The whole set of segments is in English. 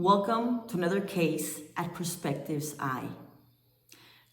Welcome to another case at Perspective's Eye.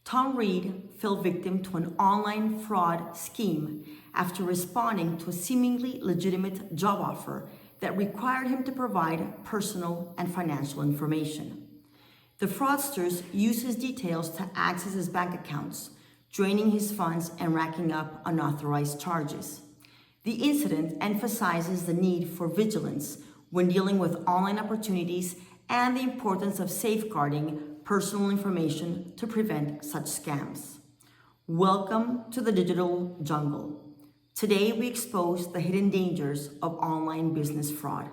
Tom Reed fell victim to an online fraud scheme after responding to a seemingly legitimate job offer that required him to provide personal and financial information. The fraudsters used his details to access his bank accounts, draining his funds and racking up unauthorized charges. The incident emphasizes the need for vigilance when dealing with online opportunities and the importance of safeguarding personal information to prevent such scams. Welcome to the digital jungle. Today we expose the hidden dangers of online business fraud.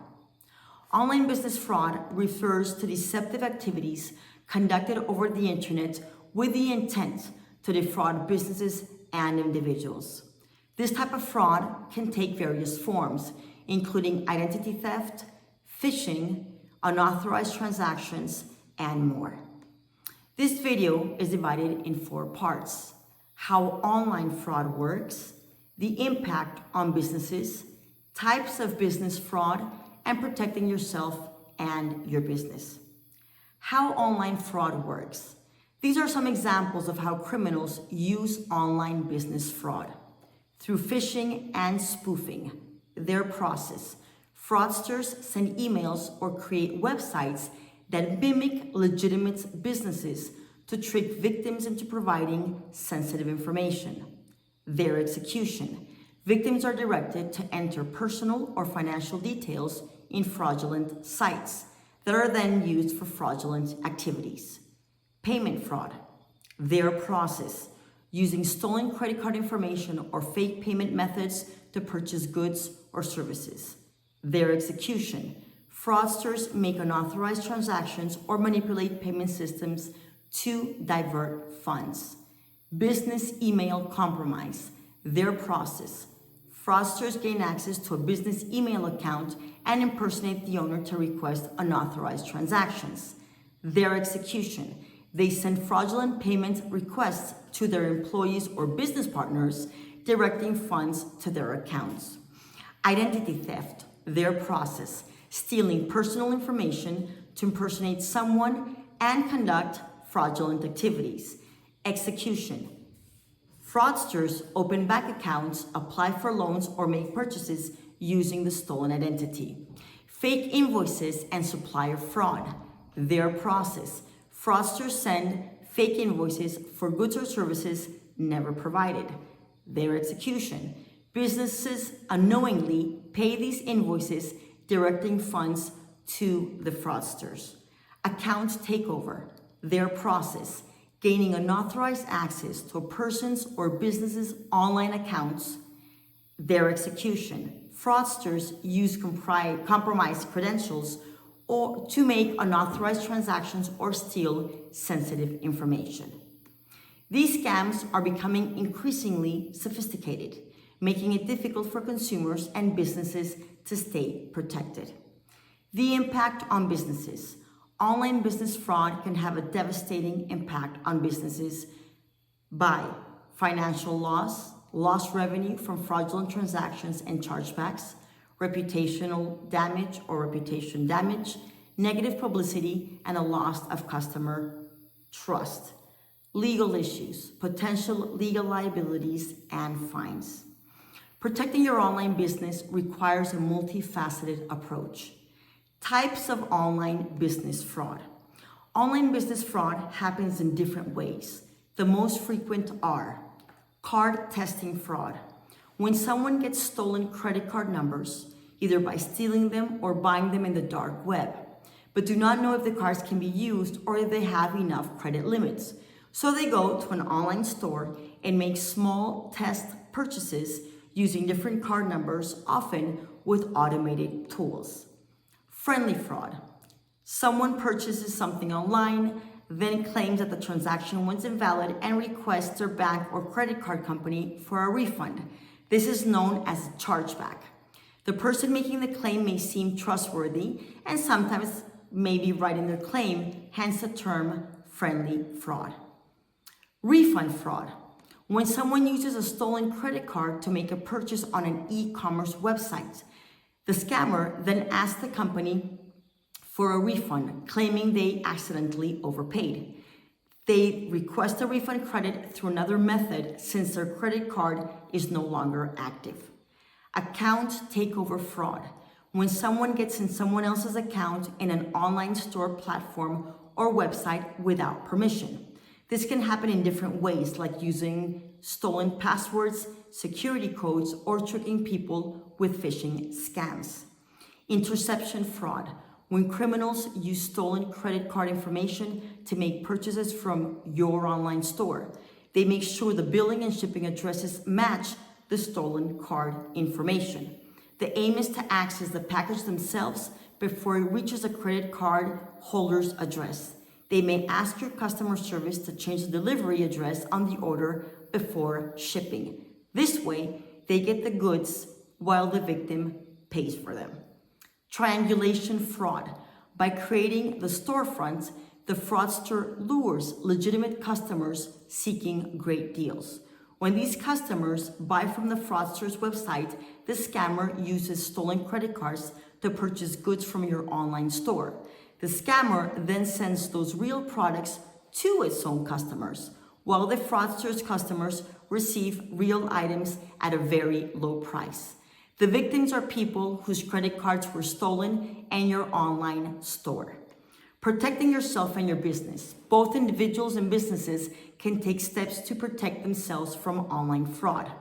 Online business fraud refers to deceptive activities conducted over the internet with the intent to defraud businesses and individuals. This type of fraud can take various forms, including identity theft, phishing, unauthorized transactions, and more. This video is divided in 4 parts: how online fraud works, the impact on businesses, types of business fraud, and protecting yourself and your business. How online fraud works. These are some examples of how criminals use online business fraud. Through phishing and spoofing, their process. Fraudsters send emails or create websites that mimic legitimate businesses to trick victims into providing sensitive information. Their execution. Victims are directed to enter personal or financial details in fraudulent sites that are then used for fraudulent activities. Payment fraud. Their process. Using stolen credit card information or fake payment methods to purchase goods or services. Their execution. Fraudsters make unauthorized transactions or manipulate payment systems to divert funds. Business email compromise. Their process. Fraudsters gain access to a business email account and impersonate the owner to request unauthorized transactions. Their execution. They send fraudulent payment requests to their employees or business partners, directing funds to their accounts. Identity theft. Their process. Stealing personal information to impersonate someone and conduct fraudulent activities. Execution. Fraudsters open bank accounts, apply for loans, or make purchases using the stolen identity. Fake invoices and supplier fraud. Their process. Fraudsters send fake invoices for goods or services never provided. Their execution. Businesses unknowingly pay these invoices, directing funds to the fraudsters. Account takeover. Their process. Gaining unauthorized access to a person's or business's online accounts. Their execution. Fraudsters use compromised credentials or to make unauthorized transactions or steal sensitive information. These scams are becoming increasingly sophisticated, making it difficult for consumers and businesses to stay protected. The impact on businesses. Online business fraud can have a devastating impact on businesses by financial loss, lost revenue from fraudulent transactions and chargebacks, reputational damage or reputation damage, negative publicity, and a loss of customer trust. Legal issues, potential legal liabilities, and fines. Protecting your online business requires a multifaceted approach. Types of online business fraud. Online business fraud happens in different ways. The most frequent are card testing fraud. When someone gets stolen credit card numbers, either by stealing them or buying them in the dark web, but do not know if the cards can be used or if they have enough credit limits. So they go to an online store and make small test purchases using different card numbers, often with automated tools. Friendly fraud. Someone purchases something online, then claims that the transaction was invalid and requests their bank or credit card company for a refund. This is known as a chargeback. The person making the claim may seem trustworthy and sometimes may be right in their claim, hence the term friendly fraud. Refund fraud. When someone uses a stolen credit card to make a purchase on an e-commerce website, the scammer then asks the company for a refund, claiming they accidentally overpaid. They request a refund credit through another method since their credit card is no longer active. Account takeover fraud. When someone gets in someone else's account in an online store platform or website without permission. This can happen in different ways, like using stolen passwords, security codes, or tricking people with phishing scams. Interception fraud. When criminals use stolen credit card information to make purchases from your online store, they make sure the billing and shipping addresses match the stolen card information. The aim is to access the package themselves before it reaches a credit card holder's address. They may ask your customer service to change the delivery address on the order before shipping. This way, they get the goods while the victim pays for them. Triangulation fraud. By creating the storefronts, the fraudster lures legitimate customers seeking great deals. When these customers buy from the fraudster's website, the scammer uses stolen credit cards to purchase goods from your online store. The scammer then sends those real products to its own customers, while the fraudster's customers receive real items at a very low price. The victims are people whose credit cards were stolen and your online store. Protecting yourself and your business. Both individuals and businesses can take steps to protect themselves from online fraud.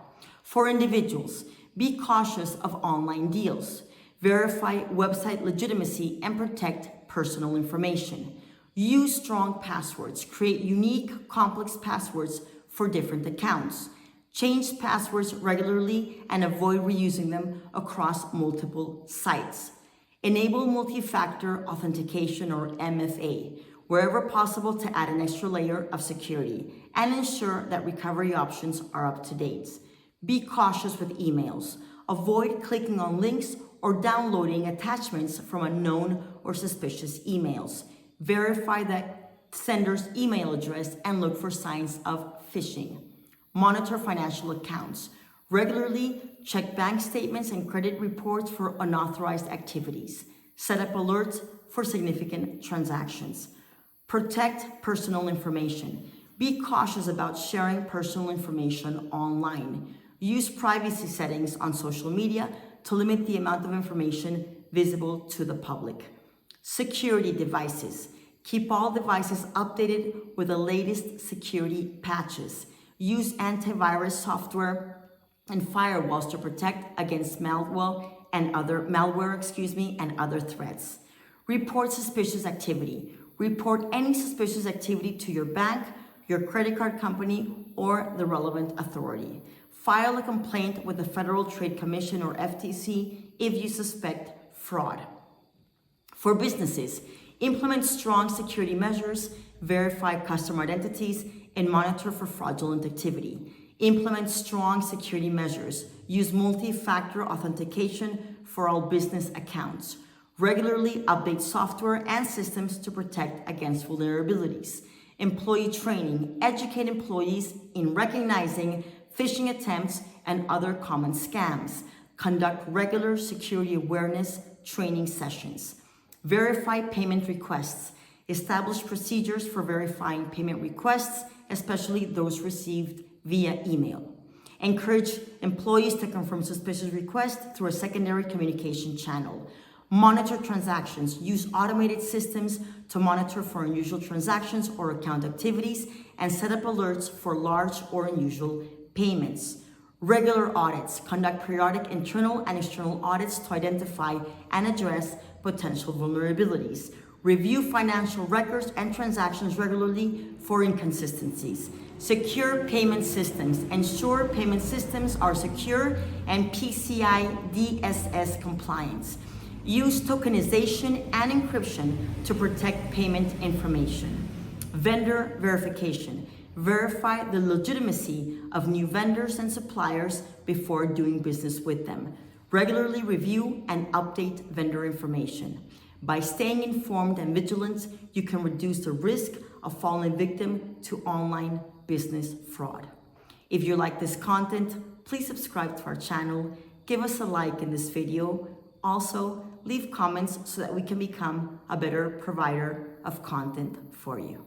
For individuals, be cautious of online deals. Verify website legitimacy and protect personal information. Use strong passwords. Create unique, complex passwords for different accounts. Change passwords regularly and avoid reusing them across multiple sites. Enable multi-factor authentication or MFA, wherever possible to add an extra layer of security and ensure that recovery options are up to date. Be cautious with emails. Avoid clicking on links or downloading attachments from unknown or suspicious emails. Verify the sender's email address and look for signs of phishing. Monitor financial accounts. Regularly check bank statements and credit reports for unauthorized activities. Set up alerts for significant transactions. Protect personal information. Be cautious about sharing personal information online. Use privacy settings on social media to limit the amount of information visible to the public. Security devices. Keep all devices updated with the latest security patches. Use antivirus software and firewalls to protect against malware and other threats. Report suspicious activity. Report any suspicious activity to your bank, your credit card company, or the relevant authority. File a complaint with the Federal Trade Commission or FTC if you suspect fraud. For businesses, implement strong security measures, verify customer identities, and monitor for fraudulent activity. Implement strong security measures. Use multi-factor authentication for all business accounts. Regularly update software and systems to protect against vulnerabilities. Employee training. Educate employees in recognizing phishing attempts and other common scams. Conduct regular security awareness training sessions. Verify payment requests. Establish procedures for verifying payment requests, especially those received via email. Encourage employees to confirm suspicious requests through a secondary communication channel. Monitor transactions. Use automated systems to monitor for unusual transactions or account activities and set up alerts for large or unusual payments. Regular audits. Conduct periodic internal and external audits to identify and address potential vulnerabilities. Review financial records and transactions regularly for inconsistencies. Secure payment systems. Ensure payment systems are secure and PCI DSS compliant. Use tokenization and encryption to protect payment information. Vendor verification. Verify the legitimacy of new vendors and suppliers before doing business with them. Regularly review and update vendor information. By staying informed and vigilant, you can reduce the risk of falling victim to online business fraud. If you like this content, please subscribe to our channel, give us a like in this video. Also, leave comments so that we can become a better provider of content for you.